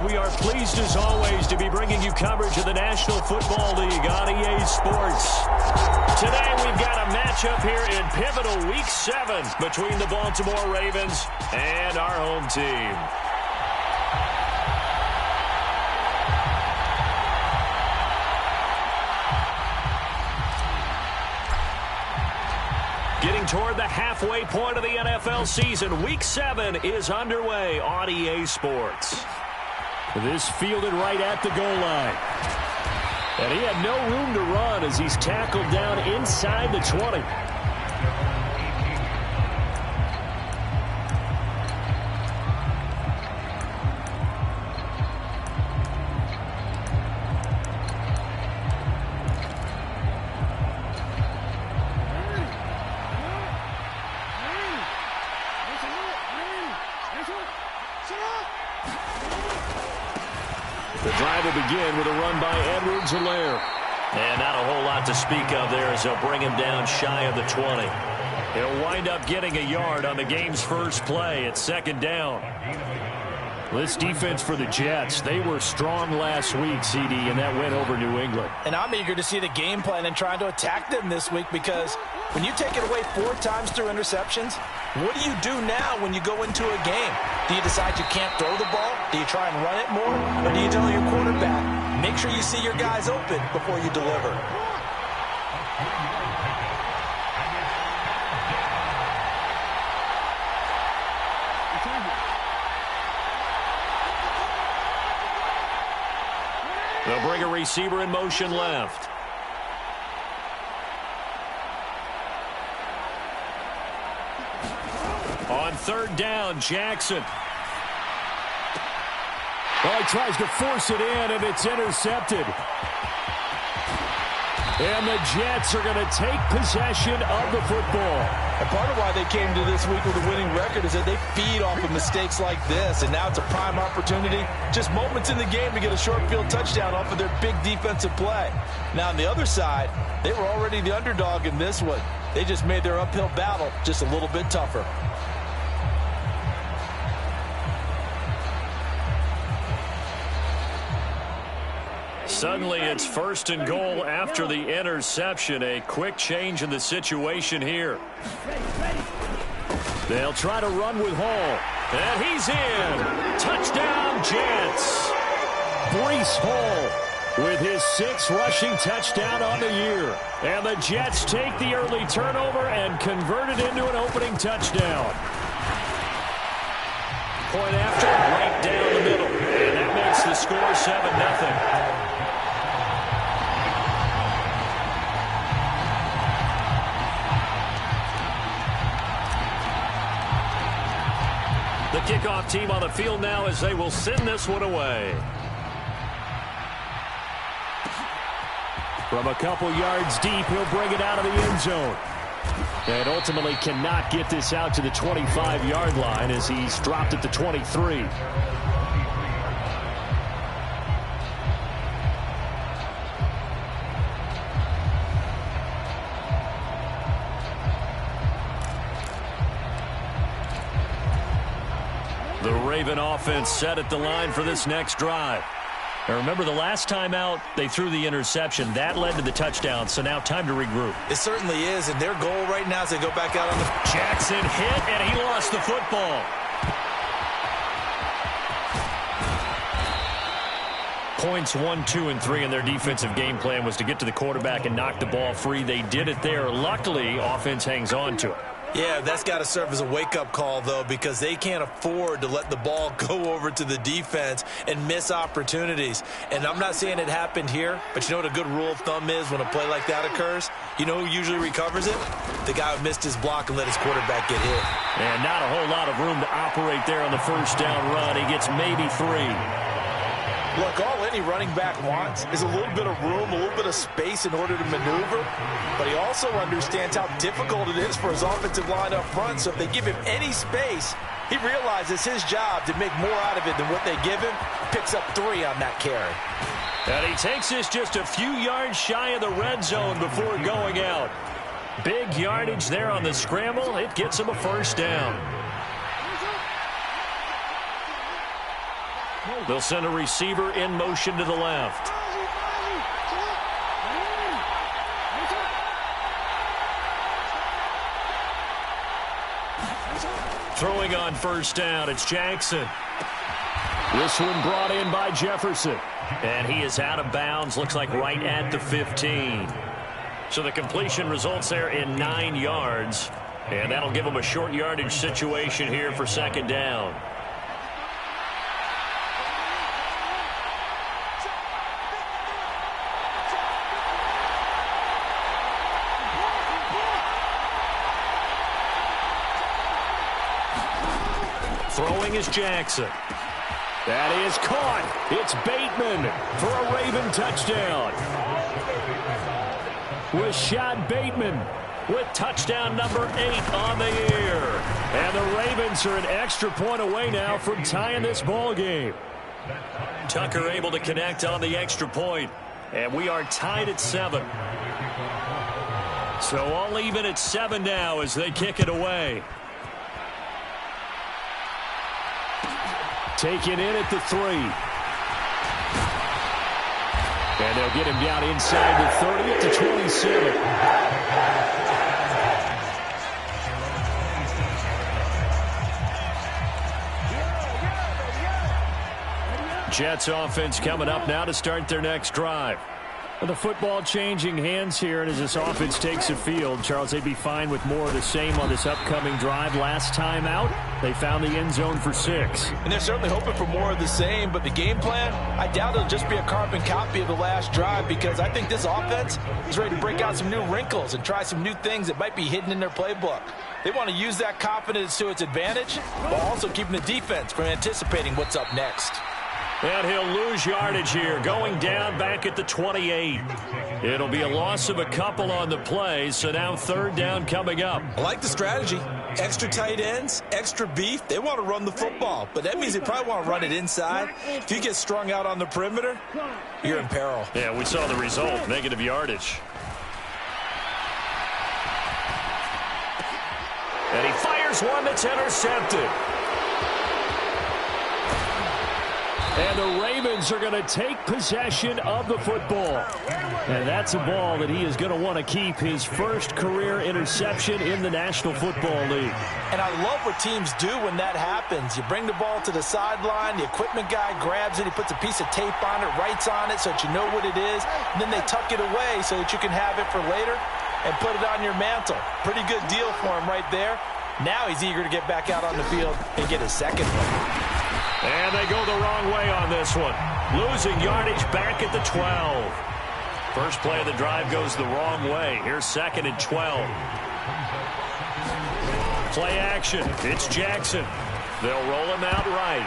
We are pleased as always to be bringing you coverage of the National Football League on EA Sports. Today we've got a matchup here in pivotal Week 7 between the Baltimore Ravens and our home team. Getting toward the halfway point of the NFL season, Week 7 is underway on EA Sports. This fielded right at the goal line. And he had no room to run as he's tackled down inside the 20. The drive will begin with a run by Edwards-Helaire. And not a whole lot to speak of there as they'll bring him down shy of the 20. He'll wind up getting a yard on the game's first play at second down. This defense for the Jets, they were strong last week, CD, and that went over New England. And I'm eager to see the game plan and trying to attack them this week, because when you take it away 4 times through interceptions, what do you do now when you go into a game? Do you decide you can't throw the ball? Do you try and run it more? Or do you tell your quarterback, make sure you see your guys open before you deliver? They'll bring a receiver in motion left. On third down, Jackson. Well, he tries to force it in, and it's intercepted. And the Jets are going to take possession of the football. And part of why they came to this week with a winning record is that they feed off of mistakes like this, and now it's a prime opportunity, just moments in the game, to get a short field touchdown off of their big defensive play. Now, on the other side, they were already the underdog in this one. They just made their uphill battle just a little bit tougher. Suddenly, it's first and goal after the interception. A quick change in the situation here. They'll try to run with Hall. And he's in. Touchdown, Jets. Breece Hall with his 6th rushing touchdown on the year. And the Jets take the early turnover and convert it into an opening touchdown. Point after, right down the middle. And that makes the score 7-0. The kickoff team on the field now as they will send this one away. From a couple yards deep, he'll bring it out of the end zone. And ultimately cannot get this out to the 25-yard line as he's dropped at the 23. The Raven offense set at the line for this next drive. Now remember, the last time out, they threw the interception. That led to the touchdown, so now time to regroup. It certainly is, and their goal right now is to go back out on the... Jackson hit, and he lost the football. Points 1, 2, and 3 in their defensive game plan was to get to the quarterback and knock the ball free. They did it there. Luckily, offense hangs on to it. Yeah, that's got to serve as a wake-up call, though, because they can't afford to let the ball go over to the defense and miss opportunities. And I'm not saying it happened here, but you know what a good rule of thumb is when a play like that occurs? You know who usually recovers it? The guy who missed his block and let his quarterback get hit. And not a whole lot of room to operate there on the first down run. He gets maybe 3. Look, all any running back wants is a little bit of room, a little bit of space in order to maneuver. But he also understands how difficult it is for his offensive line up front. So if they give him any space, he realizes his job to make more out of it than what they give him. Picks up 3 on that carry. And he takes this just a few yards shy of the red zone before going out. Big yardage there on the scramble. It gets him a first down. They'll send a receiver in motion to the left. Throwing on first down, it's Jackson. This one brought in by Jefferson. And he is out of bounds, looks like right at the 15. So the completion results there in 9 yards. And that'll give him a short yardage situation here for second down. Throwing is Jackson. That is caught. It's Bateman for a Raven touchdown. Rashad Bateman with touchdown number 8 on the year. And the Ravens are an extra point away now from tying this ball game. Tucker able to connect on the extra point. And we are tied at 7. So all even at 7 now as they kick it away. Taken in at the 3. And they'll get him down inside the 30 at the 27. Jets offense coming up now to start their next drive. The football changing hands here, and as this offense takes the field, Charles, they'd be fine with more of the same on this upcoming drive. Last time out, they found the end zone for 6. And they're certainly hoping for more of the same, but the game plan, I doubt it'll just be a carbon copy of the last drive, because I think this offense is ready to break out some new wrinkles and try some new things that might be hidden in their playbook. They want to use that confidence to its advantage, while also keeping the defense from anticipating what's up next. And he'll lose yardage here, going down back at the 28. It'll be a loss of a couple on the play, so now third down coming up. I like the strategy. Extra tight ends, extra beef. They want to run the football, but that means they probably want to run it inside. If you get strung out on the perimeter, you're in peril. Yeah, we saw the result, negative yardage. And he fires one that's intercepted. And the Ravens are going to take possession of the football. And that's a ball that he is going to want to keep, his first career interception in the National Football League. And I love what teams do when that happens. You bring the ball to the sideline, the equipment guy grabs it, he puts a piece of tape on it, writes on it so that you know what it is, and then they tuck it away so that you can have it for later and put it on your mantle. Pretty good deal for him right there. Now he's eager to get back out on the field and get his second one. And they go the wrong way on this one. Losing yardage back at the 12. First play of the drive goes the wrong way. Here's second and 12. Play action. It's Jackson. They'll roll him out right.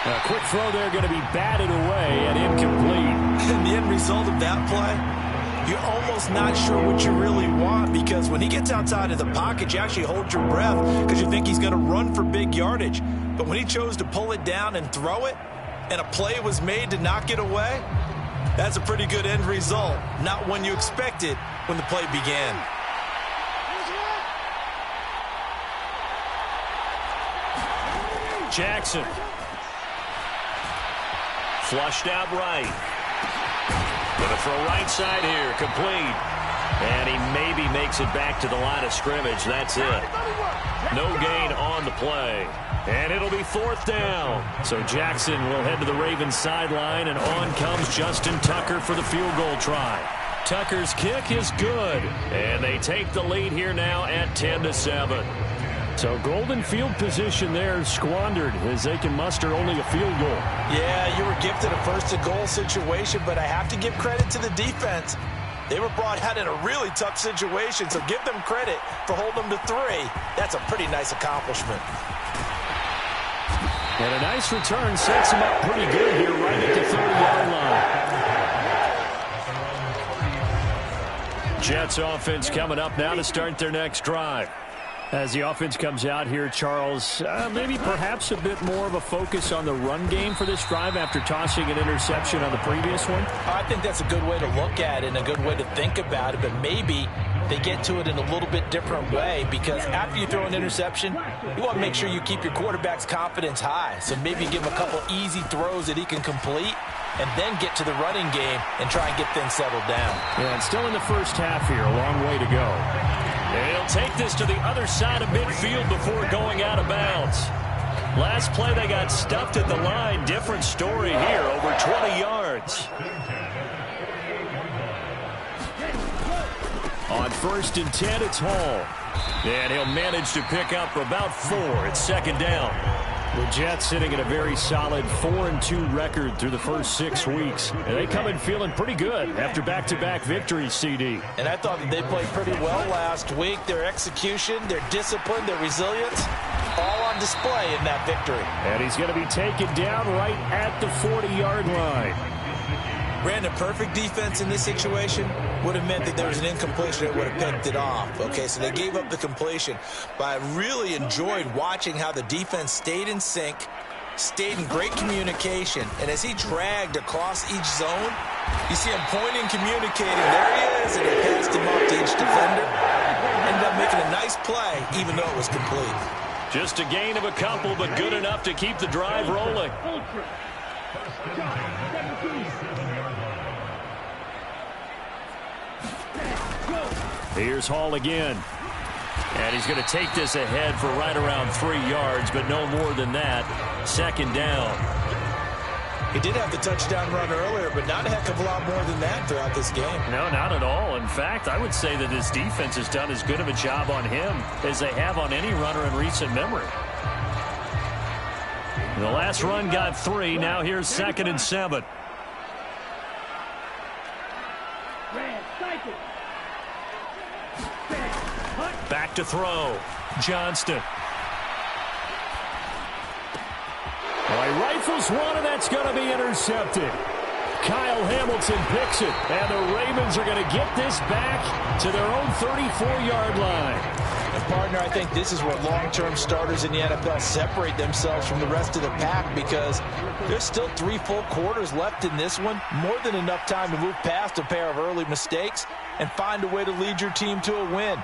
A quick throw there going to be batted away and incomplete. And the end result of that play, you're almost not sure what you really want, because when he gets outside of the pocket, you actually hold your breath because you think he's going to run for big yardage. But when he chose to pull it down and throw it, and a play was made to knock it away, that's a pretty good end result. Not one you expected when the play began. Jackson. Flushed out right. Going to throw right side here, complete. And he maybe makes it back to the line of scrimmage. That's it. No gain on the play. And it'll be fourth down. So Jackson will head to the Ravens sideline, and on comes Justin Tucker for the field goal try. Tucker's kick is good. And they take the lead here now at 10-7. So golden field position there squandered as they can muster only a field goal. Yeah, you were gifted a first-and-goal situation, but I have to give credit to the defense. They were brought out in a really tough situation, so give them credit for holding them to 3. That's a pretty nice accomplishment. And a nice return sets them up pretty good here right at the 30-yard line. Jets offense coming up now to start their next drive. As the offense comes out here, Charles, maybe perhaps a bit more of a focus on the run game for this drive after tossing an interception on the previous one? I think that's a good way to look at it and a good way to think about it, but maybe they get to it in a little bit different way, because after you throw an interception, you want to make sure you keep your quarterback's confidence high. So maybe give him a couple easy throws that he can complete, and then get to the running game and try and get things settled down. Yeah, and still in the first half here, a long way to go. And he'll take this to the other side of midfield before going out of bounds. Last play, they got stuffed at the line. Different story here, over 20 yards. On 1st and 10, it's Hall. And he'll manage to pick up about 4. It's second down. The Jets sitting at a very solid 4-2 record through the first 6 weeks. And they come in feeling pretty good after back-to-back victories, CD. And I thought that they played pretty well last week. Their execution, their discipline, their resilience, all on display in that victory. And he's going to be taken down right at the 40-yard line. Brandon, perfect defense in this situation would have meant that there was an incompletion that would have picked it off. Okay, so they gave up the completion. But I really enjoyed watching how the defense stayed in sync, stayed in great communication. And as he dragged across each zone, you see him pointing, communicating. There he is, and he passed him off to each defender. Ended up making a nice play, even though it was complete. Just a gain of a couple, but good enough to keep the drive rolling. Here's Hall again. And he's going to take this ahead for right around 3 yards, but no more than that. Second down. He did have the touchdown run earlier, but not a heck of a lot more than that throughout this game. No, not at all. In fact, I would say that this defense has done as good of a job on him as they have on any runner in recent memory. The last run got 3. Now here's 2nd and 7. Back to throw. Johnston. Well, he rifles one, and that's going to be intercepted. Kyle Hamilton picks it, and the Ravens are going to get this back to their own 34-yard line. And, partner, I think this is where long-term starters in the NFL separate themselves from the rest of the pack, because there's still 3 full quarters left in this one. More than enough time to move past a pair of early mistakes and find a way to lead your team to a win.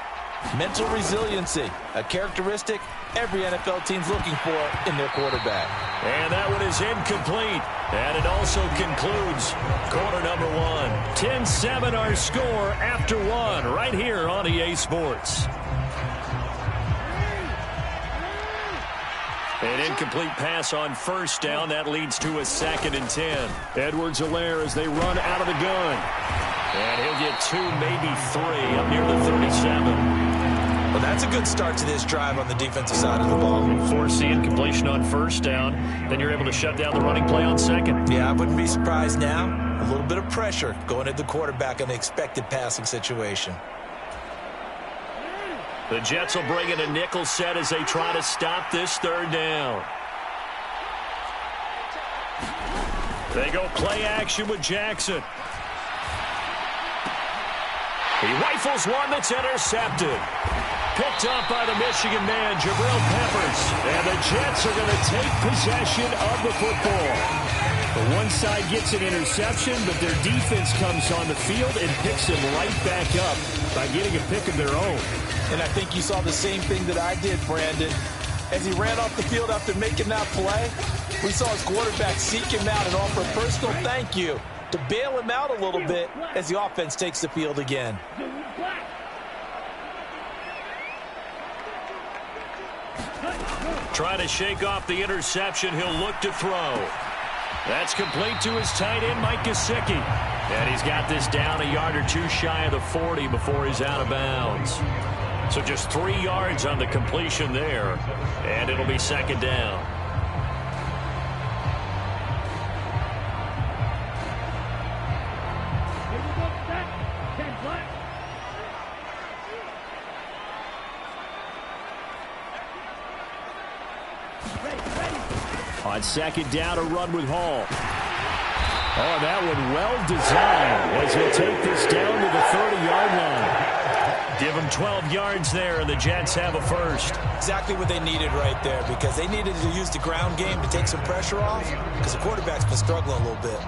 Mental resiliency, a characteristic every NFL team's looking for in their quarterback. And that one is incomplete. And it also concludes quarter number 1. 10-7 our score after 1 right here on EA Sports. An incomplete pass on 1st down. That leads to a 2nd and 10. Edwards-Helaire as they run out of the gun. And he'll get 2, maybe 3 up near the 37. Well, that's a good start to this drive on the defensive side of the ball. Force the incompletion on 1st down. Then you're able to shut down the running play on 2nd. Yeah, I wouldn't be surprised now. A little bit of pressure going at the quarterback in the expected passing situation. The Jets will bring in a nickel set as they try to stop this 3rd down. They go play action with Jackson. He rifles one that's intercepted. Picked up by the Michigan man, Jabril Peppers. And the Jets are going to take possession of the football. The one side gets an interception, but their defense comes on the field and picks them right back up by getting a pick of their own. And I think you saw the same thing that I did, Brandon. As he ran off the field after making that play, we saw his quarterback seek him out and offer a personal thank you to bail him out a little bit as the offense takes the field again. Trying to shake off the interception. He'll look to throw. That's complete to his tight end, Mike Gesicki. And he's got this down a yard or 2 shy of the 40 before he's out of bounds. So just 3 yards on the completion there. And it'll be 2nd down. On 2nd down, a run with Hall. Oh, that one well designed as he'll take this down to the 30-yard line. Give him 12 yards there, and the Jets have a 1st. Exactly what they needed right there, because they needed to use the ground game to take some pressure off, because the quarterback's been struggling a little bit.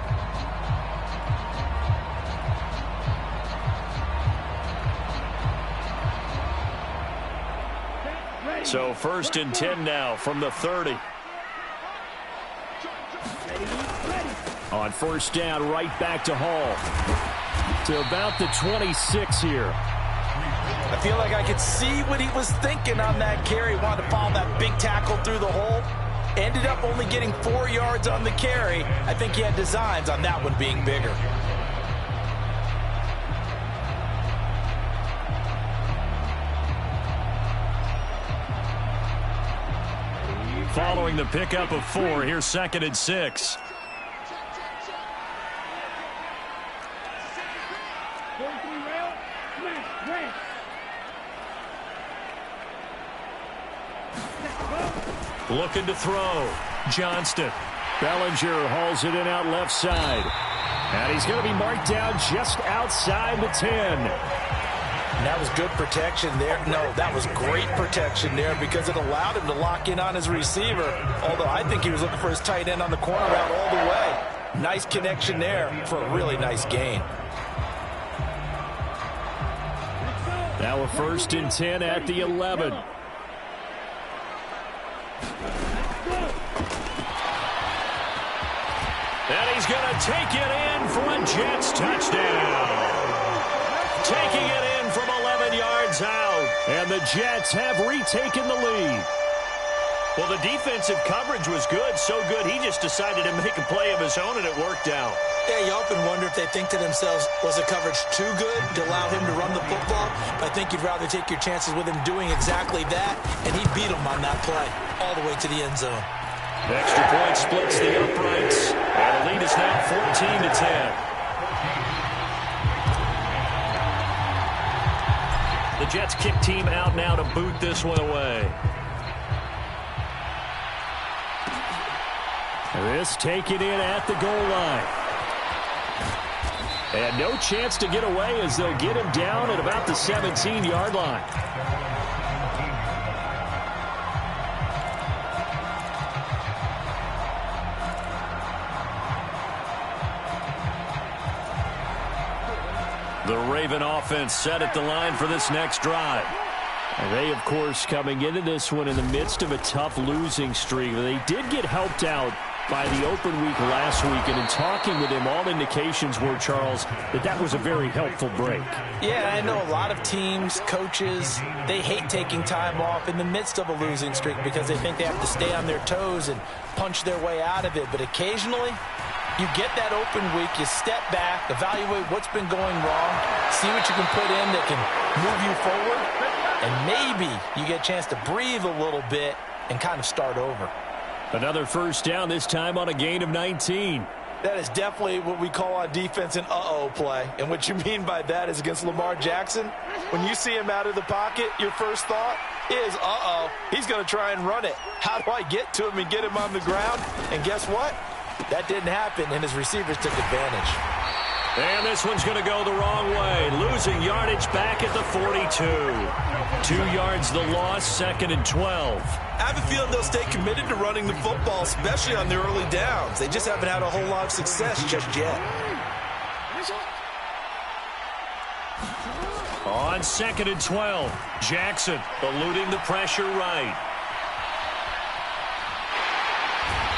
So 1st and 10 now from the 30. On 1st down, right back to Hall. To about the 26 here. I feel like I could see what he was thinking on that carry. Wanted to follow that big tackle through the hole. Ended up only getting 4 yards on the carry. I think he had designs on that one being bigger. Following the pickup of 4, here's 2nd and 6. Looking to throw. Johnston. Bellinger hauls it in out left side. And he's going to be marked down just outside the 10. That was good protection there. No, that was great protection there because it allowed him to lock in on his receiver. Although I think he was looking for his tight end on the corner route all the way. Nice connection there for a really nice gain. Now a 1st and 10 at the 11. And he's going to take it in for a Jets touchdown. Taking it in from 11 yards out. And the Jets have retaken the lead. Well, the defensive coverage was good, so good he just decided to make a play of his own, and it worked out. Yeah, you often wonder if they think to themselves, was the coverage too good to allow him to run the football? I think you'd rather take your chances with him doing exactly that, and he beat him on that play all the way to the end zone. The extra point splits the uprights, and the lead is now 14-10. The Jets kick team out now to boot this one away. This taken in at the goal line. And no chance to get away as they'll get him down at about the 17-yard line. The Raven offense set at the line for this next drive. And they, of course, coming into this one in the midst of a tough losing streak. They did get helped out by the open week last week, and in talking with him, all indications were, Charles, that was a very helpful break. Yeah, I know a lot of teams, coaches, they hate taking time off in the midst of a losing streak because they think they have to stay on their toes and punch their way out of it. But occasionally, you get that open week, you step back, evaluate what's been going wrong, see what you can put in that can move you forward, and maybe you get a chance to breathe a little bit and kind of start over. Another 1st down, this time on a gain of 19. That is definitely what we call on defense an uh-oh play. And what you mean by that is against Lamar Jackson, when you see him out of the pocket, your first thought is, uh-oh, he's going to try and run it. How do I get to him and get him on the ground? And guess what? That didn't happen, and his receivers took advantage. And this one's going to go the wrong way. Losing yardage back at the 42. 2 yards the loss, 2nd and 12. I have a feeling they'll stay committed to running the football, especially on the early downs. They just haven't had a whole lot of success just yet. On 2nd and 12, Jackson eluding the pressure right.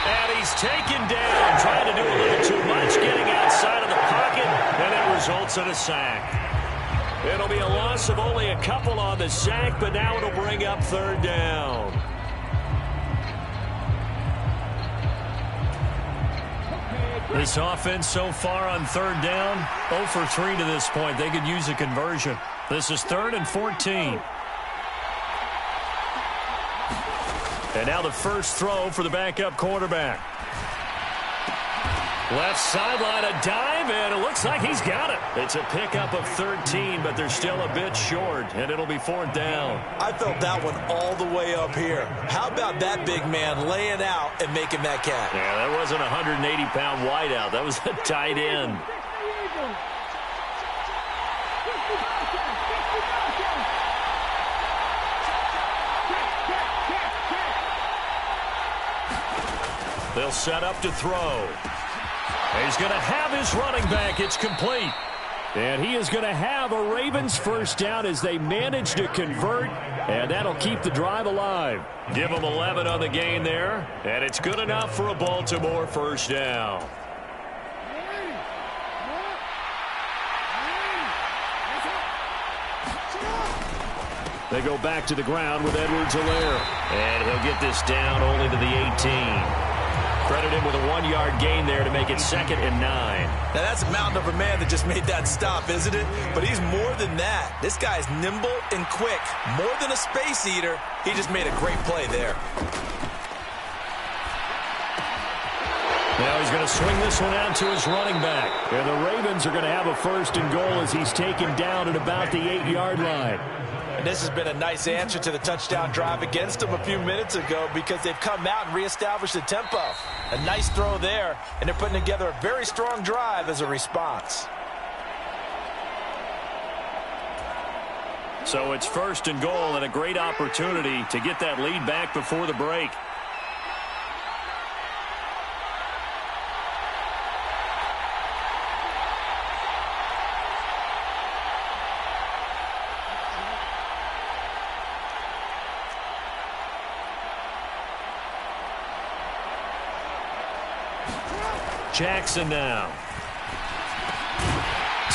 And he's taken down, trying to do a little too much, getting outside of the pocket, and it results in a sack. It'll be a loss of only a couple on the sack, but now it'll bring up 3rd down. This offense so far on 3rd down, 0 for 3 to this point. They could use a conversion. This is 3rd and 14. And now the first throw for the backup quarterback. Left sideline, a dive, and it looks like he's got it. It's a pickup of 13, but they're still a bit short, and it'll be 4th down. I felt that one all the way up here. How about that big man laying out and making that catch? Yeah, that wasn't a 180-pound wideout. That was a tight end. They'll set up to throw. He's going to have his running back. It's complete. And he is going to have a Ravens first down as they manage to convert, and that'll keep the drive alive. Give them 11 on the game there, and it's good enough for a Baltimore first down. They go back to the ground with Edwards-Helaire. And he'll get this down only to the 18. Credit him with a 1-yard gain there to make it 2nd and 9. Now, that's a mountain of a man that just made that stop, isn't it? But he's more than that. This guy is nimble and quick. More than a space eater, he just made a great play there. Now he's going to swing this one out to his running back. And the Ravens are going to have a 1st and goal as he's taken down at about the 8-yard line. And this has been a nice answer to the touchdown drive against them a few minutes ago because they've come out and reestablished the tempo. A nice throw there, and they're putting together a very strong drive as a response. So it's 1st and goal and a great opportunity to get that lead back before the break. Jackson now.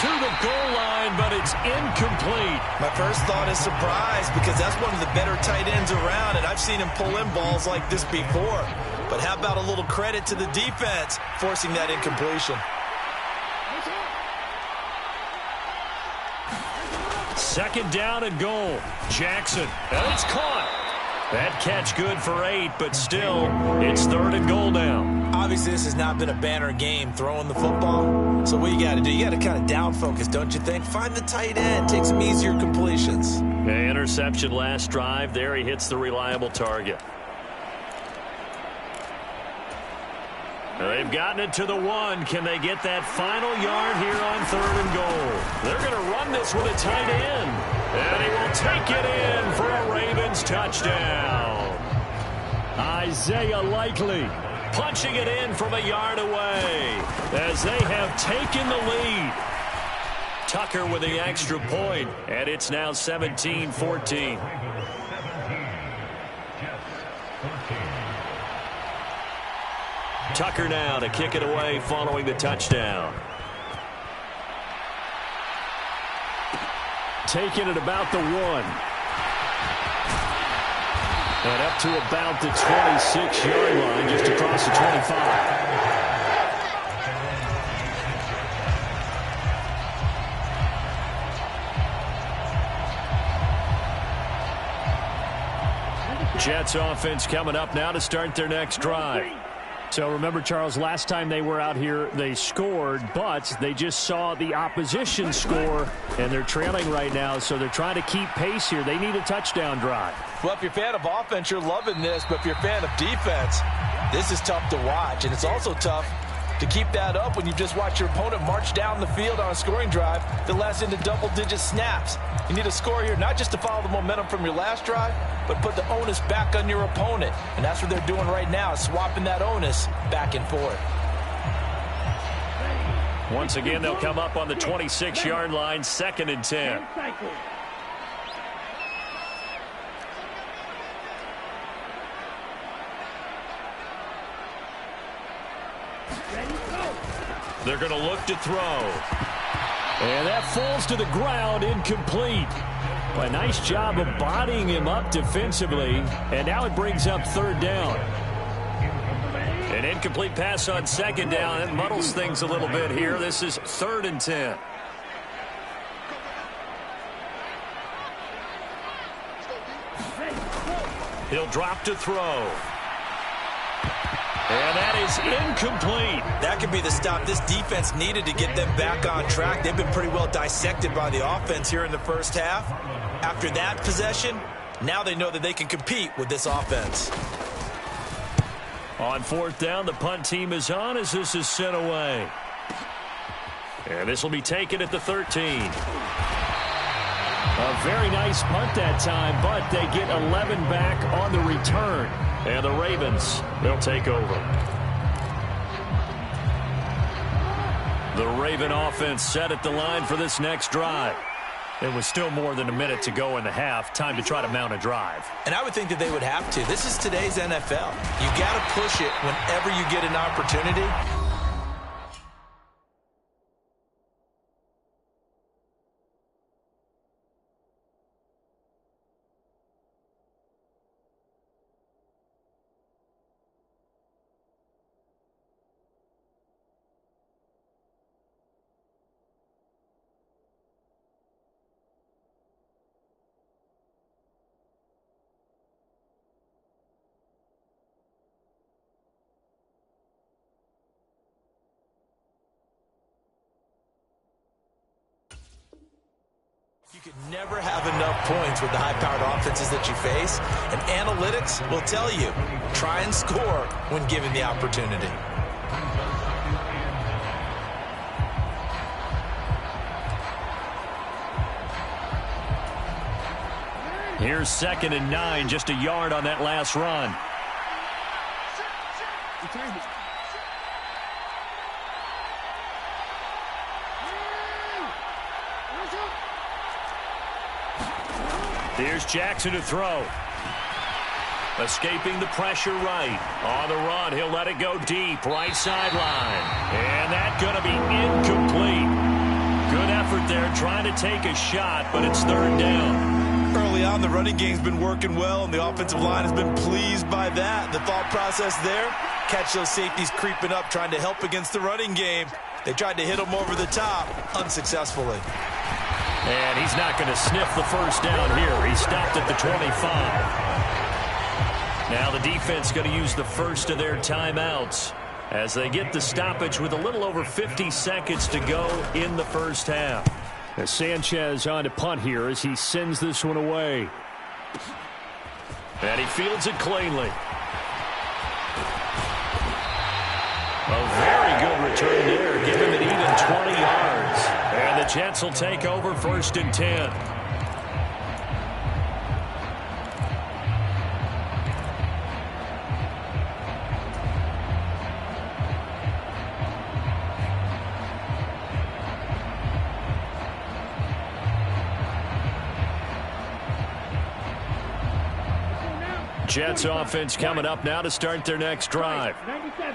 To the goal line, but it's incomplete. My first thought is surprise because that's one of the better tight ends around, and I've seen him pull in balls like this before. But how about a little credit to the defense forcing that incompletion? 2nd down and goal. Jackson. And it's caught. That catch good for 8, but still, it's 3rd and goal now. Obviously, this has not been a banner game throwing the football. So what you got to do, you got to kind of down focus, don't you think? Find the tight end, take some easier completions. Okay, interception last drive. There he hits the reliable target. They've gotten it to the 1. Can they get that final yard here on 3rd and goal? They're going to run this with a tight end. And he will take it in for a Ravens touchdown. Isaiah Likely punching it in from a yard away as they have taken the lead. Tucker with the extra point, and it's now 17-14. Tucker now to kick it away following the touchdown. Taking it about the 1. And up to about the 26-yard line, just across the 25. Jets offense coming up now to start their next drive. So remember, Charles, last time they were out here, they scored, but they just saw the opposition score, and they're trailing right now, so they're trying to keep pace here. They need a touchdown drive. Well, if you're a fan of offense, you're loving this, but if you're a fan of defense, this is tough to watch, and it's also tough to keep that up when you just watch your opponent march down the field on a scoring drive that lasts into double-digit snaps. You need a score here, not just to follow the momentum from your last drive, but put the onus back on your opponent. And that's what they're doing right now, swapping that onus back and forth. Once again, they'll come up on the 26-yard line, 2nd and 10. They're going to look to throw. And that falls to the ground, incomplete. A nice job of bodying him up defensively. And now it brings up 3rd down. An incomplete pass on 2nd down. It muddles things a little bit here. This is 3rd and 10. He'll drop to throw. And that is incomplete. That could be the stop this defense needed to get them back on track. They've been pretty well dissected by the offense here in the first half. After that possession, now they know that they can compete with this offense. On 4th down, the punt team is on as this is sent away. And this will be taken at the 13. A very nice punt that time, but they get 11 back on the return. And the Ravens, they'll take over. The Raven offense set at the line for this next drive. It was still more than a minute to go in the half. Time to try to mount a drive. And I would think that they would have to. This is today's NFL. You got to push it whenever you get an opportunity. You could never have enough points with the high-powered offenses that you face, and analytics will tell you, try and score when given the opportunity. Here's 2nd and 9, just a yard on that last run. Here's Jackson to throw. Escaping the pressure right. On the run, he'll let it go deep. Right sideline. And that's going to be incomplete. Good effort there trying to take a shot, but it's 3rd down. Early on, the running game's been working well, and the offensive line has been pleased by that. The thought process there, catch those safeties creeping up, trying to help against the running game. They tried to hit him over the top, unsuccessfully. And he's not going to sniff the first down here. He stopped at the 25. Now the defense going to use the first of their timeouts as they get the stoppage with a little over 50 seconds to go in the first half. As Sanchez on to punt here as he sends this one away. And he fields it cleanly. A very good return there. Give him an even 20 yards. And the Jets will take over 1st and 10. Jets offense coming up now to start their next drive.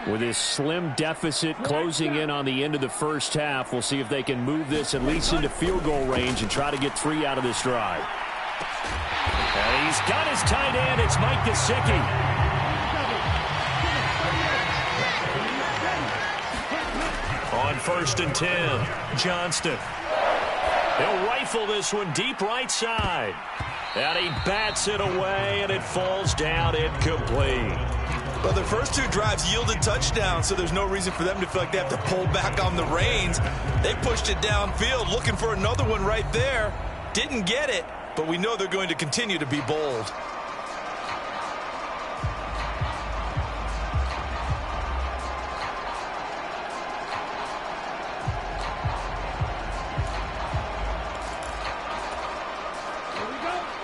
With this slim deficit closing in on the end of the first half, we'll see if they can move this at least into field goal range and try to get 3 out of this drive. And he's got his tight end. It's Mike Gesicki. On 1st and 10, Johnston. He'll rifle this one deep right side. And he bats it away, and it falls down incomplete. Well, their first 2 drives yielded touchdowns, so there's no reason for them to feel like they have to pull back on the reins. They pushed it downfield, looking for another one right there. Didn't get it, but we know they're going to continue to be bold.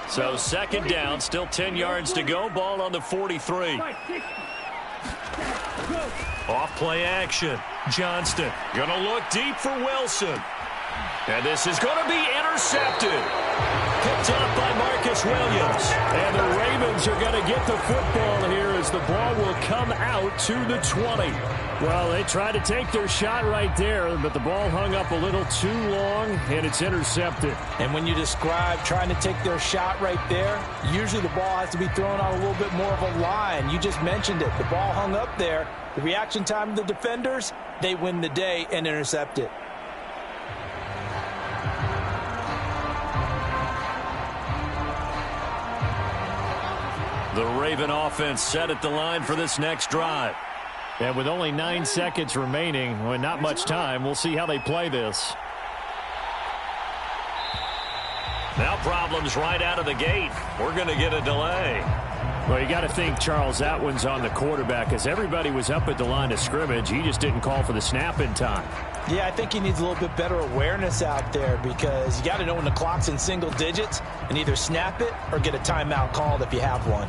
So 2nd down, still 10 yards to go. Ball on the 43. Off play action. Johnston going to look deep for Wilson. And this is going to be intercepted. Picked up by Marcus Williams. And the Ravens are going to get the football here as the ball will come out to the 20. Well, they tried to take their shot right there, but the ball hung up a little too long, and it's intercepted. And when you describe trying to take their shot right there, usually the ball has to be thrown on a little bit more of a line. You just mentioned it. The ball hung up there. The reaction time of the defenders, they win the day and intercept it. The Raven offense set at the line for this next drive. And with only 9 seconds remaining, well, not much time, we'll see how they play this. Now problems right out of the gate. We're going to get a delay. Well, you got to think Charles Atwin's on the quarterback as everybody was up at the line of scrimmage. He just didn't call for the snap in time. Yeah, I think he needs a little bit better awareness out there because you got to know when the clock's in single digits and either snap it or get a timeout called if you have one.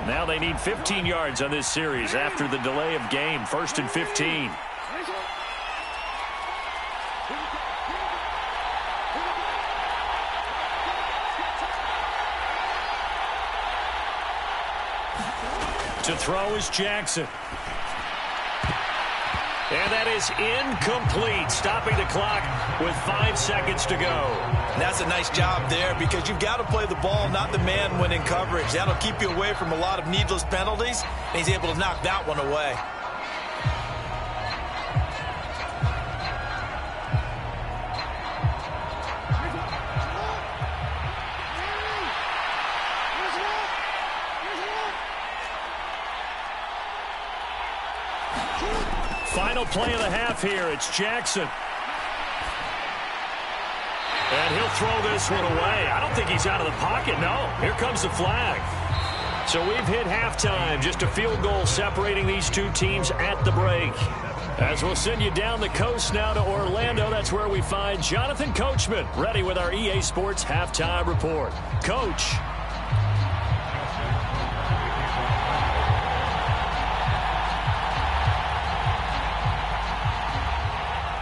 Now they need 15 yards on this series after the delay of game. 1st and 15. To throw is Jackson. And that is incomplete, stopping the clock with 5 seconds to go. And that's a nice job there because you've got to play the ball, not the man when in coverage. That'll keep you away from a lot of needless penalties, and he's able to knock that one away. Final play of the half here. It's Jackson. And he'll throw this one away. I don't think he's out of the pocket, no. Here comes the flag. So we've hit halftime. Just a field goal separating these two teams at the break. As we'll send you down the coast now to Orlando, that's where we find Jonathan Coachman, ready with our EA Sports halftime report. Coach.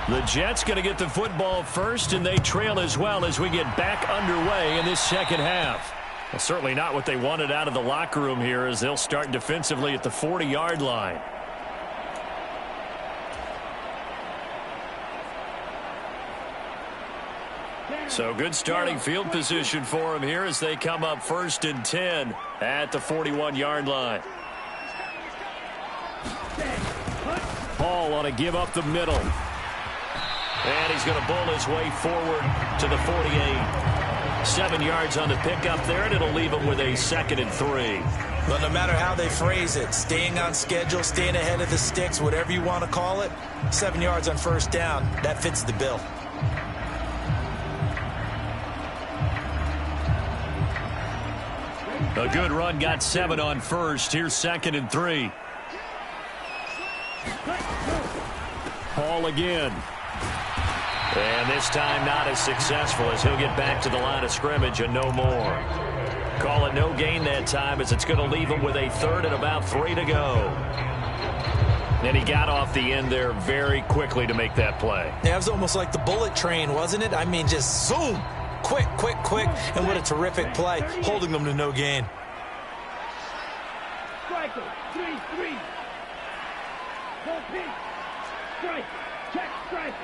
The Jets going to get the football first, and they trail as well as we get back underway in this second half. Well, certainly not what they wanted out of the locker room here as they'll start defensively at the 40-yard line. So good starting field position for them here as they come up 1st and 10 at the 41-yard line. Hall on a give up the middle. And he's going to bowl his way forward to the 48. 7 yards on the pickup there, and it'll leave him with a 2nd and 3. But no matter how they phrase it, staying on schedule, staying ahead of the sticks, whatever you want to call it, 7 yards on 1st down, that fits the bill. A good run, got 7 on 1st. Here's 2nd and 3. Hall again. And this time not as successful as he'll get back to the line of scrimmage and no more. Call it no gain that time as it's going to leave him with a 3rd and about 3 to go. And he got off the end there very quickly to make that play. Yeah, it was almost like the bullet train, wasn't it? I mean, just zoom. Quick, quick, quick. And what a terrific play, holding them to no gain. Striker, 3-3. Go pitch. Strike. Check striker.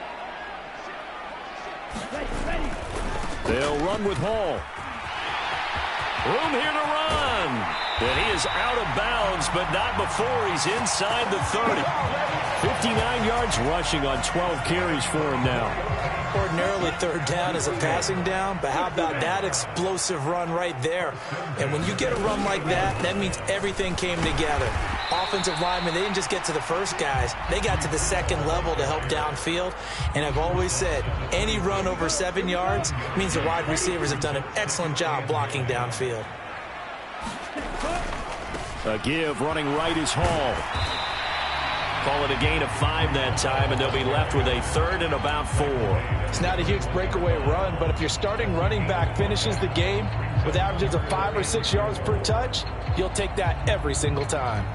Ready. They'll run with Hall. Room here to run. And he is out of bounds, but not before he's inside the 30. 59 yards rushing on 12 carries for him now. Ordinarily 3rd down is a passing down, but how about that explosive run right there? And when you get a run like that, that means everything came together. Offensive linemen, they didn't just get to the first guys. They got to the 2nd level to help downfield. And I've always said, any run over 7 yards means the wide receivers have done an excellent job blocking downfield. A give running right is Hall. Call it a gain of 5 that time, and they'll be left with a 3rd and about 4. It's not a huge breakaway run, but if your starting running back finishes the game with averages of 5 or 6 yards per touch, you'll take that every single time.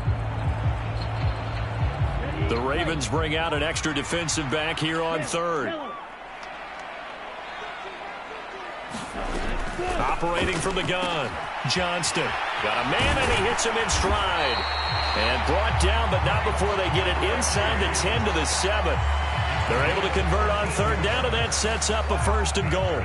The Ravens bring out an extra defensive back here on 3rd. Operating from the gun, Johnston. Got a man, and he hits him in stride. And brought down, but not before they get it inside the 10 to the 7. They're able to convert on 3rd down, and that sets up a 1st and goal.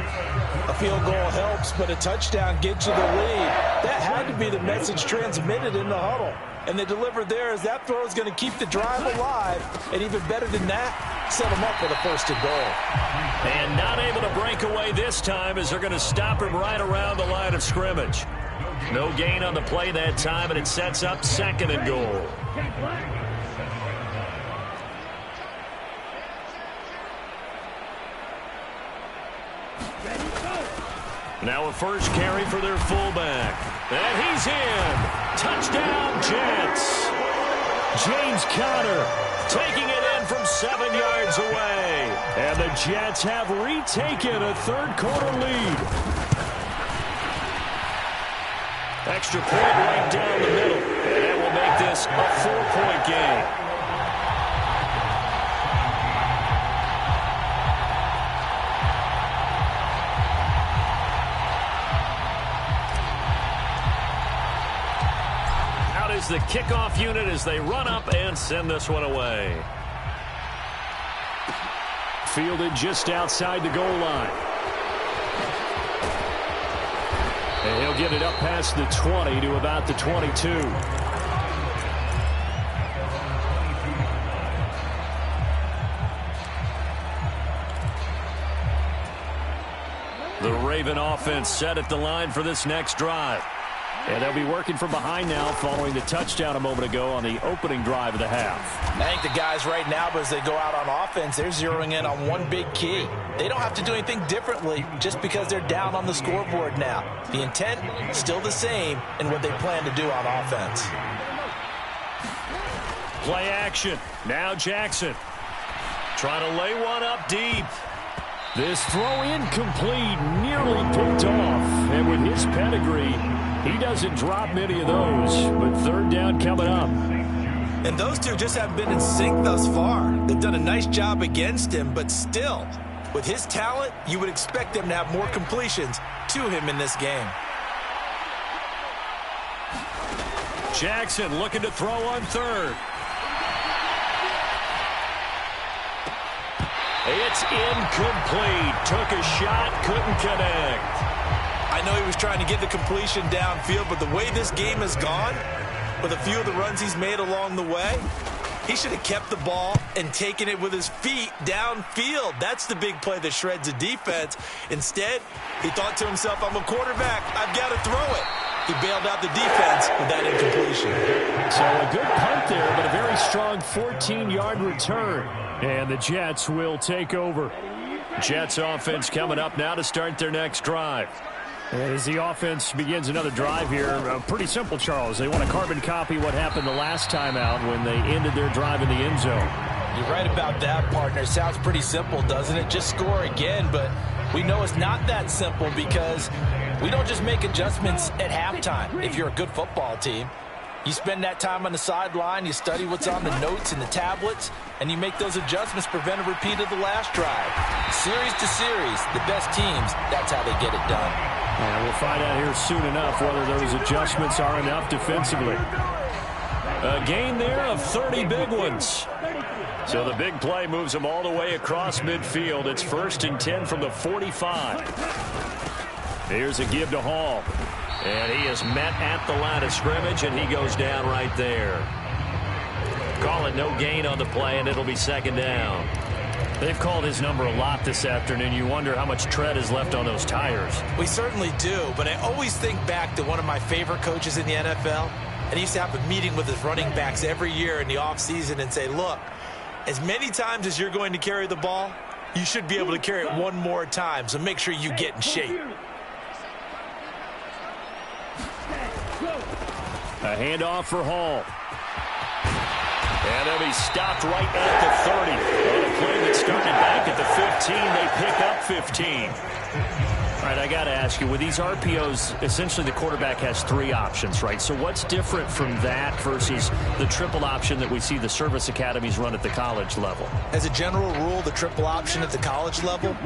A field goal helps, but a touchdown gets you the lead. That had to be the message transmitted in the huddle. And they delivered there as that throw is going to keep the drive alive. And even better than that, set them up with a 1st and goal. And not able to break away this time as they're going to stop him right around the line of scrimmage. No gain on the play that time, and it sets up 2nd and goal. Now a first carry for their fullback. And he's in. Touchdown, Jets. James Conner taking it in from 7 yards away. And the Jets have retaken a 3rd quarter lead. Extra point right down the middle. And that will make this a 4-point game. is the kickoff unit as they run up and send this one away. Fielded just outside the goal line. And he'll get it up past the 20 to about the 22. The Raven offense set at the line for this next drive. And they'll be working from behind now following the touchdown a moment ago on the opening drive of the half. I think the guys right now, as they go out on offense, they're zeroing in on one big key. They don't have to do anything differently just because they're down on the scoreboard now. The intent still the same in what they plan to do on offense. Play action. Now Jackson. Trying to lay one up deep. This throw incomplete, nearly picked off. And with his pedigree, he doesn't drop many of those. But third down coming up. And those two just haven't been in sync thus far. They've done a nice job against him, but still, with his talent, you would expect them to have more completions to him in this game. Jackson looking to throw on third. It's incomplete. Took a shot, couldn't connect. I know he was trying to get the completion downfield, but the way this game has gone, with a few of the runs he's made along the way, he should have kept the ball and taken it with his feet downfield. That's the big play that shreds the defense. Instead, he thought to himself, I'm a quarterback. I've got to throw it. He bailed out the defense with that incompletion. So a good punt there, but a very strong 14-yard return. And the Jets will take over. Jets offense coming up now to start their next drive. As the offense begins another drive here, pretty simple, Charles. They want to carbon copy what happened the last time out when they ended their drive in the end zone. You're right about that, partner. Sounds pretty simple, doesn't it? Just score again, but we know it's not that simple because we don't just make adjustments at halftime if you're a good football team. You spend that time on the sideline, you study what's on the notes and the tablets, and you make those adjustments, prevent a repeat of the last drive. Series to series, the best teams, that's how they get it done. And we'll find out here soon enough whether those adjustments are enough defensively. A gain there of 30 big ones. So the big play moves them all the way across midfield. It's 1st and 10 from the 45. Here's a give to Hall. And he is met at the line of scrimmage, and he goes down right there. Call it no gain on the play, and it'll be 2nd down. They've called his number a lot this afternoon. You wonder how much tread is left on those tires. We certainly do, but I always think back to one of my favorite coaches in the NFL, and he used to have a meeting with his running backs every year in the offseason and say, look, as many times as you're going to carry the ball, you should be able to carry it one more time, so make sure you get in shape. A handoff for Hall. And he'll be stopped right at the 30. On a play that started back at the 15, they pick up 15. All right, I got to ask you, with these RPOs, essentially the quarterback has 3 options, right? So what's different from that versus the triple option that we see the service academies run at the college level? As a general rule, the triple option at the college level,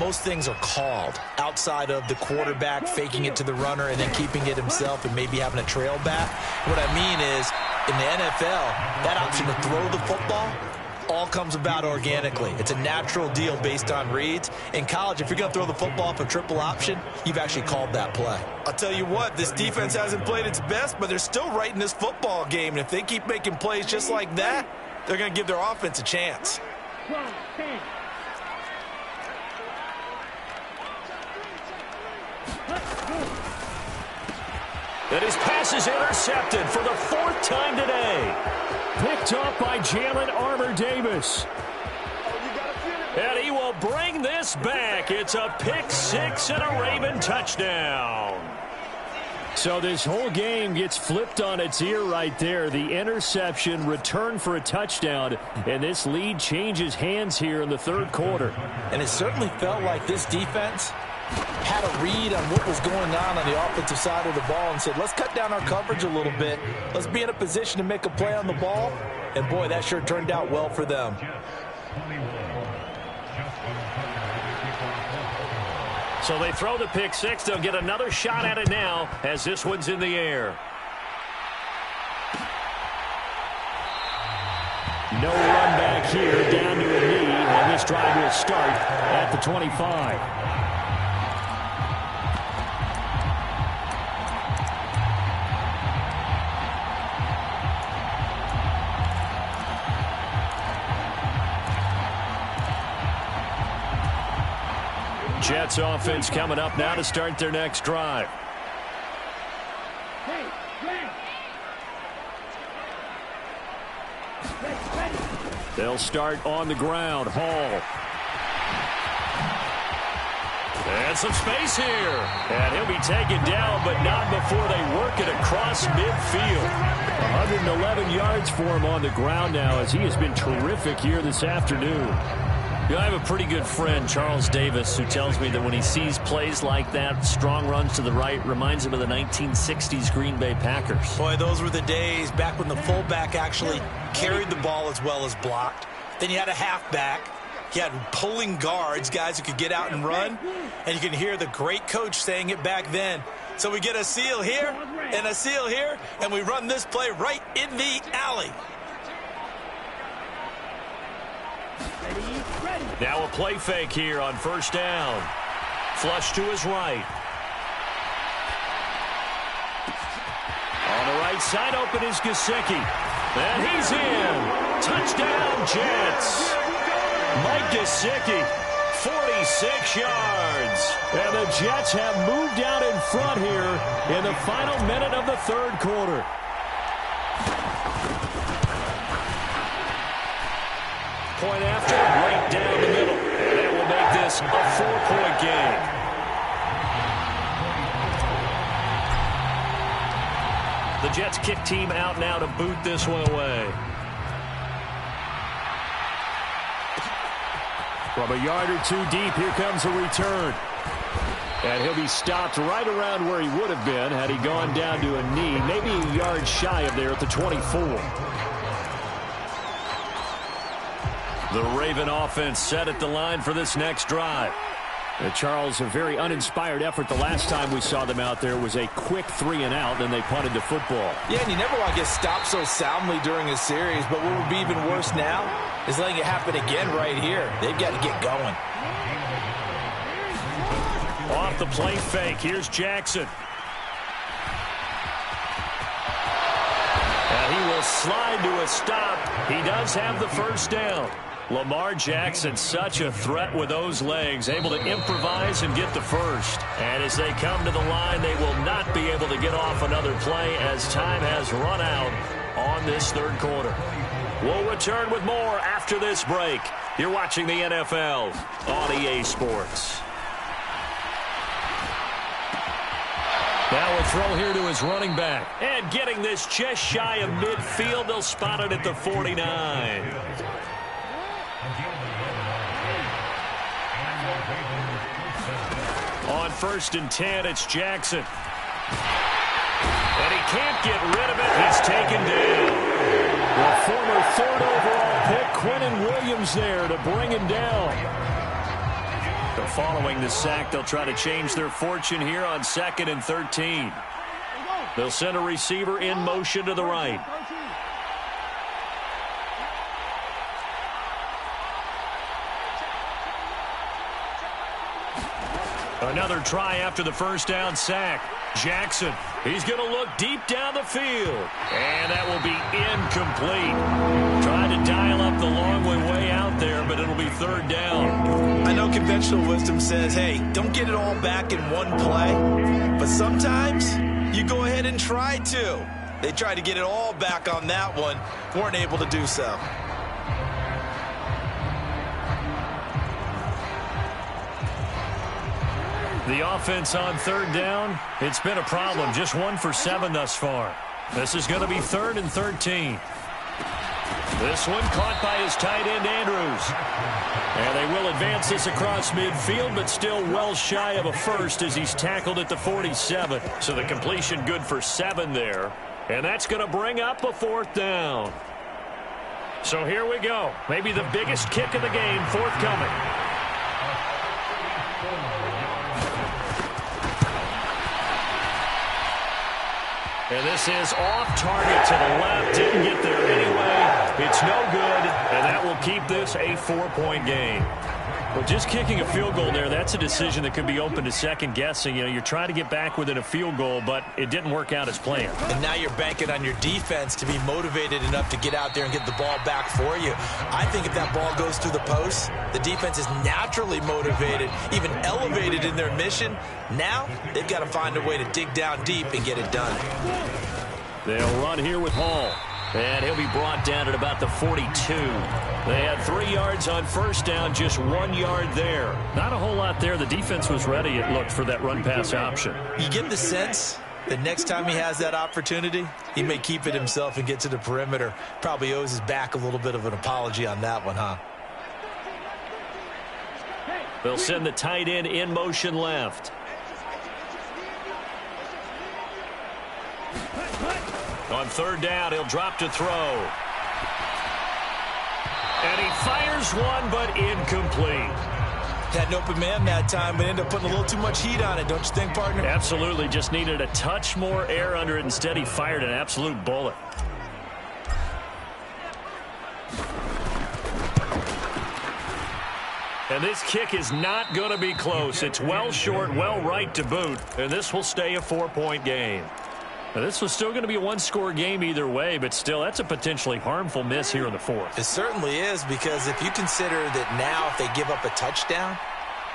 most things are called outside of the quarterback faking it to the runner and then keeping it himself and maybe having a trail back. What I mean is, in the NFL, that option to throw the football all comes about organically. It's a natural deal based on reads. In college, if you're going to throw the football off a triple option, you've actually called that play. I'll tell you what, this defense hasn't played its best, but they're still right in this football game. And if they keep making plays just like that, they're going to give their offense a chance. 12, 10. And his pass is intercepted for the 4th time today. Picked up by Jalen Armour-Davis. And he will bring this back. It's a pick 6 and a Raven touchdown. So this whole game gets flipped on its ear right there. The interception, return for a touchdown, and this lead changes hands here in the 3rd quarter. And it certainly felt like this defense had a read on what was going on the offensive side of the ball and said, let's cut down our coverage a little bit. Let's be in a position to make a play on the ball. And, boy, that sure turned out well for them. So they throw the pick 6. They'll get another shot at it now as this one's in the air. No run back here, down to a knee, and this drive will start at the 25. Jets offense coming up now to start their next drive. Hey, They'll start on the ground. Hall. And some space here. And he'll be taken down, but not before they work it across midfield. 111 yards for him on the ground now, as he has been terrific here this afternoon. I have a pretty good friend, Charles Davis, who tells me that when he sees plays like that, strong runs to the right, reminds him of the 1960s Green Bay Packers. Boy, those were the days back when the fullback actually carried the ball as well as blocked. Then you had a halfback. You had pulling guards, guys who could get out and run. And you can hear the great coach saying it back then. So we get a seal here and a seal here, and we run this play right in the alley. Now a play fake here on first down. Flush to his right. On the right side, open is Gesicki. And he's in. Touchdown, Jets. Mike Gesicki, 46 yards. And the Jets have moved out in front here in the final minute of the third quarter. Point after, right down the middle. And that will make this a 4-point game. The Jets kick team out now to boot this one away. From a yard or two deep, here comes a return. And he'll be stopped right around where he would have been had he gone down to a knee, maybe a yard shy of there at the 24. The Raven offense set at the line for this next drive. Charles, a very uninspired effort. The last time we saw them out there was a quick 3-and-out, and they punted the football. Yeah, and you never want to get stopped so soundly during a series, but what would be even worse now is letting it happen again right here. They've got to get going. Off the play fake, here's Jackson. And he will slide to a stop. He does have the first down. Lamar Jackson, such a threat with those legs, able to improvise and get the first. And as they come to the line, they will not be able to get off another play as time has run out on this third quarter. We'll return with more after this break. You're watching the NFL on EA Sports. Now a throw here to his running back. And getting this just shy of midfield, they'll spot it at the 49. On 1st and 10, it's Jackson. And he can't get rid of it. He's taken down. The former 3rd overall pick, Quentin Williams, there to bring him down. But following the sack, they'll try to change their fortune here on 2nd and 13. They'll send a receiver in motion to the right. Another try after the first down sack. Jackson, he's going to look deep down the field. And that will be incomplete. Trying to dial up the long way out there, but it'll be 3rd down. I know conventional wisdom says, hey, don't get it all back in one play. But sometimes you go ahead and try to. They tried to get it all back on that one. Weren't able to do so. The offense on 3rd down, it's been a problem. Just 1 for 7 thus far. This is going to be 3rd and 13. This one caught by his tight end, Andrews. And they will advance this across midfield, but still well shy of a first as he's tackled at the 47. So the completion good for 7 there. And that's going to bring up a 4th down. So here we go. Maybe the biggest kick of the game forthcoming. And this is off target to the left. Didn't get there anyway. It's no good. this a 4-point game. Well, just kicking a field goal there, that's a decision that could be open to second guessing. You know, you're trying to get back within a field goal, but it didn't work out as planned. And now you're banking on your defense to be motivated enough to get out there and get the ball back for you. I think if that ball goes through the post, the defense is naturally motivated, even elevated in their mission. Now they've got to find a way to dig down deep and get it done. They'll run here with Hall. And he'll be brought down at about the 42. They had 3 yards on first down, just 1 yard there. Not a whole lot there. The defense was ready, it looked, for that run-pass option. You get the sense that next time he has that opportunity, he may keep it himself and get to the perimeter. Probably owes his back a little bit of an apology on that one, huh? They'll send the tight end in motion left. On third down, he'll drop to throw. And he fires one, but incomplete. Had an open man that time, but ended up putting a little too much heat on it, don't you think, partner? Absolutely. Just needed a touch more air under it. Instead, he fired an absolute bullet. And this kick is not going to be close. It's well short, well right to boot. And this will stay a 4-point game. Now, this was still going to be a one-score game either way, but still, that's a potentially harmful miss here in the fourth. It certainly is, because if you consider that now if they give up a touchdown,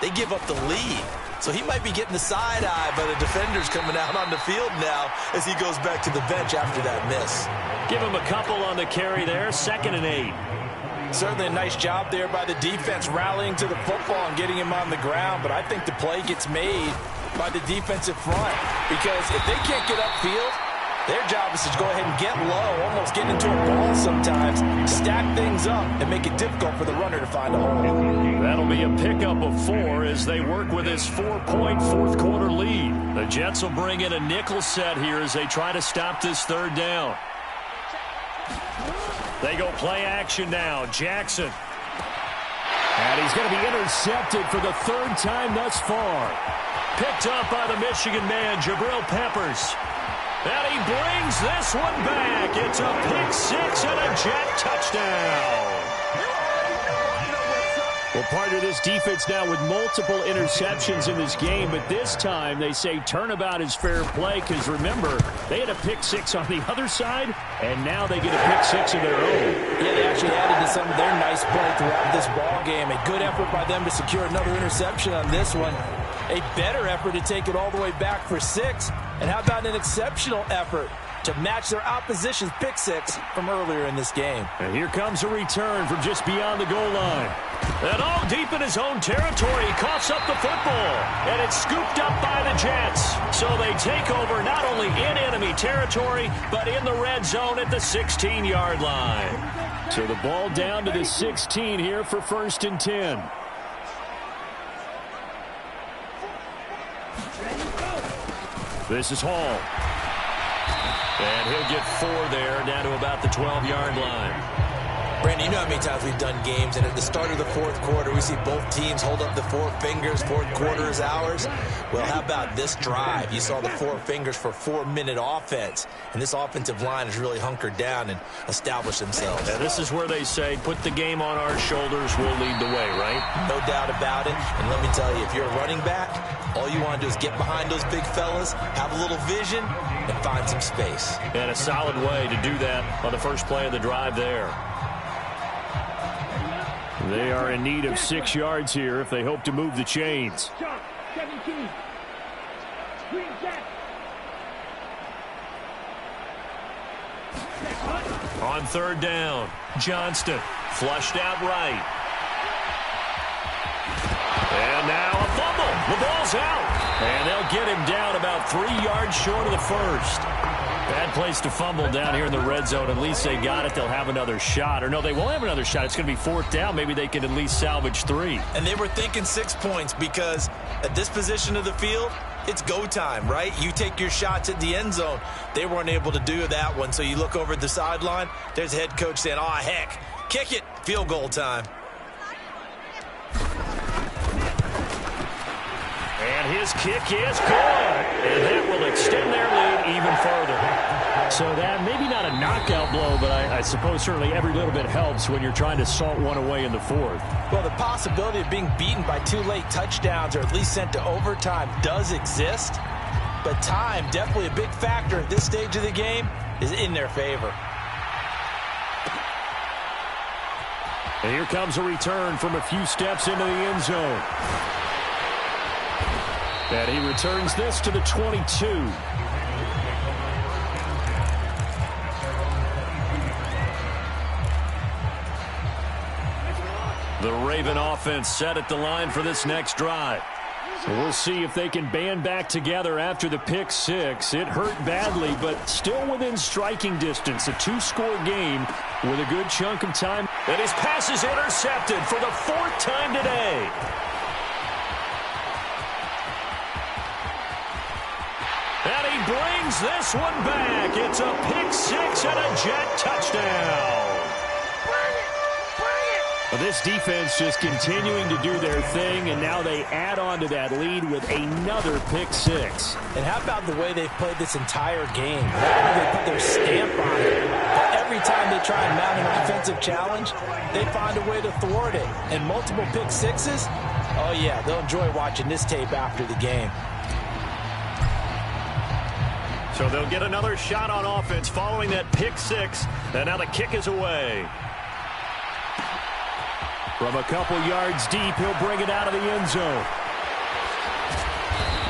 they give up the lead. So he might be getting the side eye by the defenders coming out on the field now as he goes back to the bench after that miss. Give him a couple on the carry there, 2nd and 8. Certainly a nice job there by the defense rallying to the football and getting him on the ground, but I think the play gets made by the defensive front, because if they can't get upfield, their job is to go ahead and get low, almost get into a ball sometimes, stack things up, and make it difficult for the runner to find a hole. That'll be a pickup of 4 as they work with this 4-point fourth-quarter lead. The Jets will bring in a nickel set here as they try to stop this third down. They go play action now. Jackson. And he's going to be intercepted for the 3rd time thus far. Picked up by the Michigan man, Jabril Peppers. And he brings this one back. It's a pick-6 and a Jet touchdown. Well, part of this defense now with multiple interceptions in this game, but this time they say turnabout is fair play, because remember, they had a pick-6 on the other side, and now they get a pick-6 of their own. Yeah, they actually added to some of their nice play throughout this ball game. A good effort by them to secure another interception on this one. A better effort to take it all the way back for 6. And how about an exceptional effort to match their opposition's pick-6 from earlier in this game. And here comes a return from just beyond the goal line. And all deep in his own territory, he coughs up the football. And it's scooped up by the Jets. So they take over not only in enemy territory, but in the red zone at the 16-yard line. So the ball down to the 16 here for 1st and 10. This is Hall. And he'll get 4 there, down to about the 12-yard line. Brandon, you know how many times we've done games, and at the start of the 4th quarter, we see both teams hold up the 4 fingers, 4th quarter is ours. Well, how about this drive? You saw the 4 fingers for 4-minute offense, and this offensive line has really hunkered down and established themselves. Now, this is where they say, put the game on our shoulders, we'll lead the way, right? No doubt about it, and let me tell you, if you're a running back, all you want to do is get behind those big fellas, have a little vision, and find some space. And a solid way to do that on the first play of the drive there. They are in need of 6 yards here if they hope to move the chains. 17. Green Jack. On 3rd down, Johnston flushed out right. And now a fumble. The ball's out. And they'll get him down about 3 yards short of the first. Bad place to fumble down here in the red zone. At least they got it. They'll have another shot. Or no, they won't have another shot. It's going to be 4th down. Maybe they can at least salvage 3. And they were thinking 6 points, because at this position of the field, it's go time, right? You take your shots at the end zone. They weren't able to do that one. So you look over at the sideline. There's the head coach saying, "Oh, heck, kick it. Field goal time." And his kick is good. And that will extend their lead even further. So that maybe not a knockout blow, but I suppose certainly every little bit helps when you're trying to salt one away in the fourth. Well, the possibility of being beaten by 2 late touchdowns or at least sent to overtime does exist, but time, definitely a big factor at this stage of the game, is in their favor. And here comes a return from a few steps into the end zone. And he returns this to the 22. The Raven offense set at the line for this next drive. We'll see if they can band back together after the pick six. It hurt badly, but still within striking distance. A 2-score game with a good chunk of time. And his pass is intercepted for the 4th time today. And he brings this one back. It's a pick six and a Jet touchdown. Well, this defense just continuing to do their thing, and now they add on to that lead with another pick six. And how about the way they've played this entire game? They put their stamp on it. But every time they try and mount an offensive challenge, they find a way to thwart it. And multiple pick sixes, oh yeah, they'll enjoy watching this tape after the game. So they'll get another shot on offense following that pick six, and now the kick is away. From a couple yards deep, he'll bring it out of the end zone.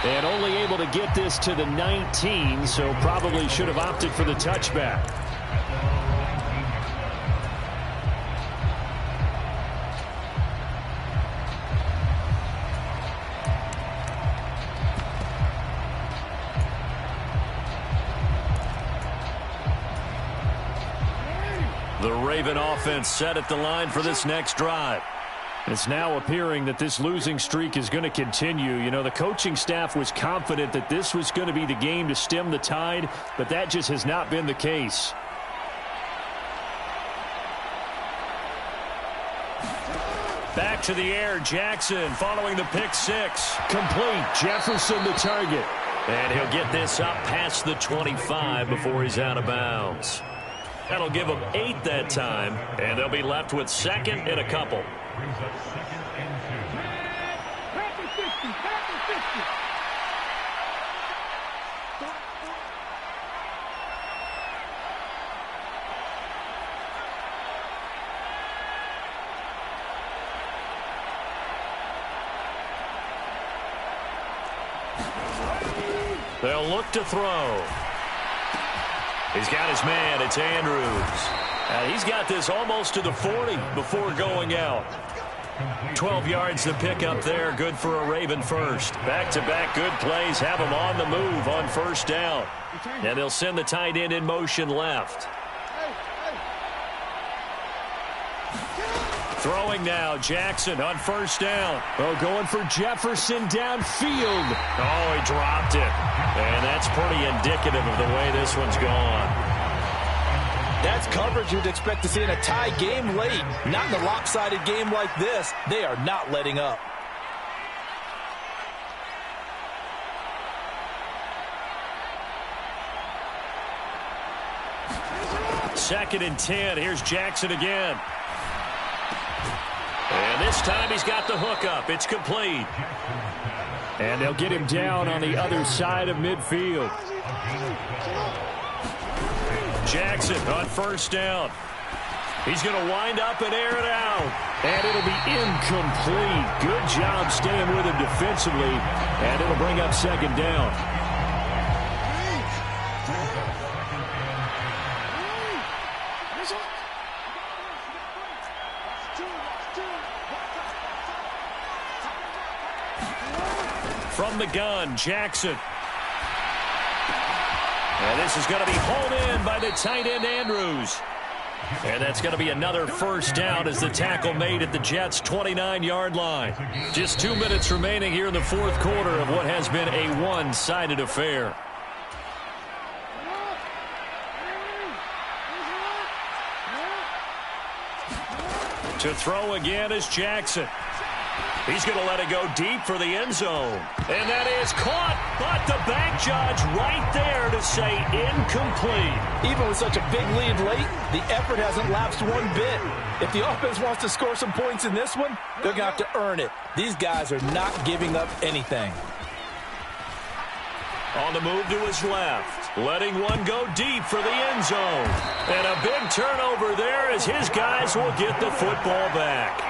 And only able to get this to the 19, so probably should have opted for the touchback. The Raven offense set at the line for this next drive. It's now appearing that this losing streak is going to continue. You know, the coaching staff was confident that this was going to be the game to stem the tide, but that just has not been the case. Back to the air, Jackson following the pick six. Complete, Jefferson the target. And he'll get this up past the 25 before he's out of bounds. That'll give them 8 that time, and they'll be left with 2nd and a couple. They'll look to throw. He's got his man. It's Andrews. He's got this almost to the 40 before going out. 12 yards to pick up there. Good for a Raven first. Back-to-back good plays have him on the move on first down. And they'll send the tight end in motion left. Throwing now, Jackson on first down. Oh, going for Jefferson downfield. Oh, he dropped it. And that's pretty indicative of the way this one's gone. That's coverage you'd expect to see in a tie game late. Not in a lopsided game like this. They are not letting up. Second and 10. Here's Jackson again. And this time he's got the hookup. It's complete. And they'll get him down on the other side of midfield. Jackson on first down. He's going to wind up and air it out. And it'll be incomplete. Good job staying with him defensively. And it'll bring up second down. From the gun, Jackson. And this is going to be hauled in by the tight end, Andrews. And that's going to be another first down as the tackle made at the Jets' 29-yard line. Just 2 minutes remaining here in the fourth quarter of what has been a one-sided affair. To throw again is Jackson. He's going to let it go deep for the end zone. And that is caught, but the back judge right there to say incomplete. Even with such a big lead late, the effort hasn't lapsed one bit. If the offense wants to score some points in this one, they're going to have to earn it. These guys are not giving up anything. On the move to his left, letting one go deep for the end zone. And a big turnover there as his guys will get the football back.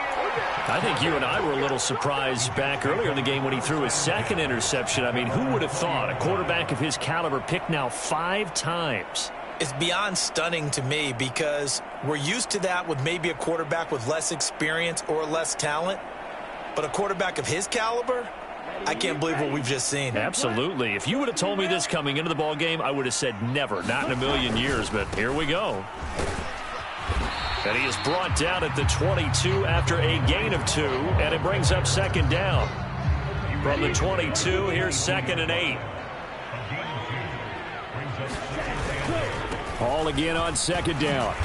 I think you and I were a little surprised back earlier in the game when he threw his second interception. I mean, who would have thought a quarterback of his caliber picked now 5 times? It's beyond stunning to me because we're used to that with maybe a quarterback with less experience or less talent. But a quarterback of his caliber, I can't believe what we've just seen. Absolutely. If you would have told me this coming into the ball game, I would have said never, not in a million years. But here we go. And he is brought down at the 22 after a gain of 2, and it brings up second down. From the 22, here's 2nd and 8. Ball again on second down.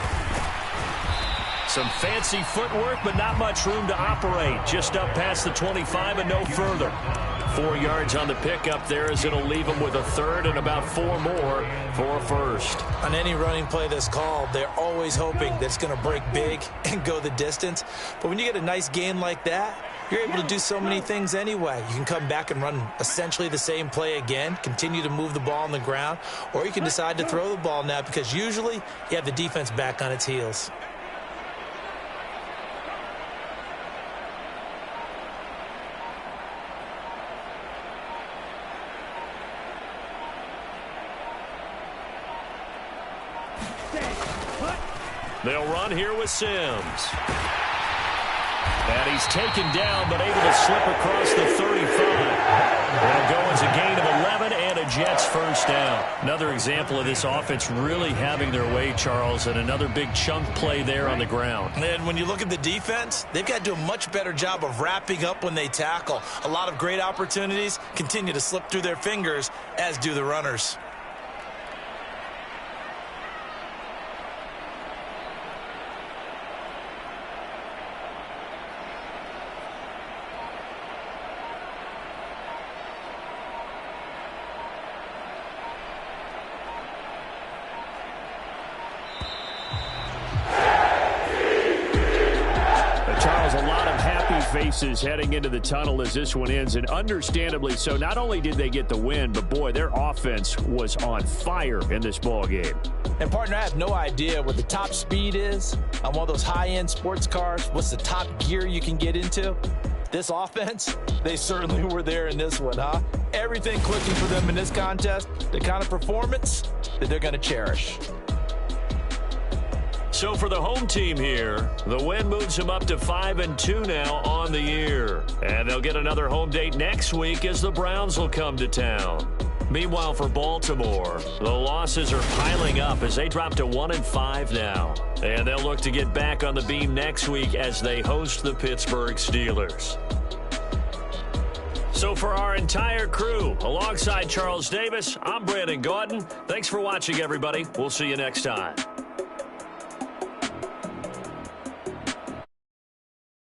Some fancy footwork, but not much room to operate. Just up past the 25 and no further. 4 yards on the pickup there as it'll leave him with a third and about 4 more for a first. On any running play that's called, they're always hoping that it's going to break big and go the distance. But when you get a nice gain like that, you're able to do so many things anyway. You can come back and run essentially the same play again, continue to move the ball on the ground, or you can decide to throw the ball now because usually you have the defense back on its heels. They'll run here with Sims. And he's taken down, but able to slip across the 35. It'll go as a gain of 11 and a Jets first down. Another example of this offense really having their way, Charles, and another big chunk play there on the ground. And when you look at the defense, they've got to do a much better job of wrapping up when they tackle. A lot of great opportunities continue to slip through their fingers, as do the runners. Faces heading into the tunnel as this one ends, and understandably so. Not only did they get the win, but boy, their offense was on fire in this ball game. And partner, I have no idea what the top speed is on one of those high-end sports cars. What's the top gear you can get into? This offense, they certainly were there in this one, huh? Everything clicking for them in this contest, the kind of performance that they're going to cherish. So for the home team here, the win moves them up to 5-2 now on the year. And they'll get another home date next week as the Browns will come to town. Meanwhile, for Baltimore, the losses are piling up as they drop to 1-5 now. And they'll look to get back on the beam next week as they host the Pittsburgh Steelers. So for our entire crew, alongside Charles Davis, I'm Brandon Gaudin. Thanks for watching, everybody. We'll see you next time.